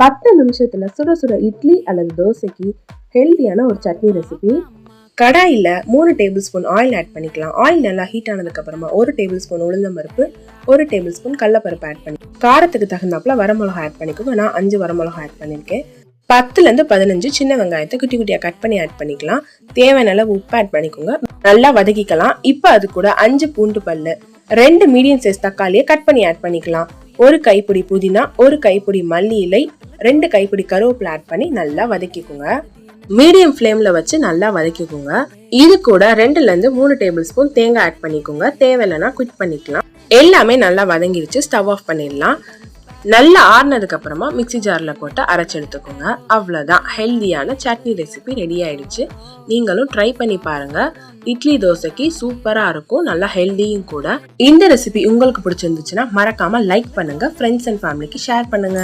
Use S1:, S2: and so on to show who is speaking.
S1: 10 நிமிஷத்துல சுட சுட இட்லி அல்லது தோசைக்கு ஹெல்தியான ஒரு சட்னி ரெசிபி.
S2: கடாயில் 3 டேபிள் ஸ்பூன் ஆயில் ஆட் பண்ணிக்கலாம். ஆயில் நல்லா ஹீட் ஆனதுக்கு அப்புறமா 1 டேபிள் ஸ்பூன் உளுந்தம்பருப்பு, 1 டேபிள் ஸ்பூன் கடலைப்பருப்பு ஆட் பண்ணி காரத்துக்கு தகுந்தாப்புல வரமிளகா ஆட் பண்ணிக்கோங்க. நான் 5 வரமிளகா ஆட் பண்ணியிருக்கேன். 10லேருந்து 15 சின்ன வெங்காயத்தை குட்டி குட்டியா கட் பண்ணி ஆட் பண்ணிக்கலாம். தேவையான அளவு உப்பு ஆட் பண்ணிக்கோங்க. நல்லா வதக்கிக்கலாம். இப்போ அது கூட 5 பூண்டு பல்லு, 2 மீடியம் சைஸ் தக்காளியை கட் பண்ணி ஆட் பண்ணிக்கலாம். 1 கைப்பிடி புதினா, 1 கைப்பிடி மல்லி இலை, 2 கைப்பிடி கருவேப்பிலை ஆட் பண்ணி நல்லா வதக்கிக்கோங்க. மீடியம் ஃப்ளேம்ல வச்சு நல்லா வதக்கிக்கோங்க. இது கூட 2லேருந்து 3 டேபிள் ஸ்பூன் தேங்காய் ஆட் பண்ணிக்கோங்க. தேவையில்லைன்னா குவிட் பண்ணிக்கலாம். எல்லாமே நல்லா வதங்கிடுச்சு. ஸ்டவ் ஆஃப் பண்ணிடலாம். நல்லா ஆறுனதுக்கு அப்புறமா மிக்ஸி ஜார்ல போட்டு அரைச்சு எடுத்துக்கோங்க. அவ்வளவுதான், ஹெல்தியான சட்னி ரெசிபி ரெடி ஆயிடுச்சு. நீங்களும் ட்ரை பண்ணி பாருங்க. இட்லி தோசைக்கு சூப்பரா இருக்கும், நல்லா ஹெல்தியும் கூட. இந்த ரெசிபி உங்களுக்கு பிடிச்சிருந்துச்சுன்னா மறக்காம லைக் பண்ணுங்க, ஃப்ரெண்ட்ஸ் அண்ட் ஃபேமிலிக்கு ஷேர் பண்ணுங்க.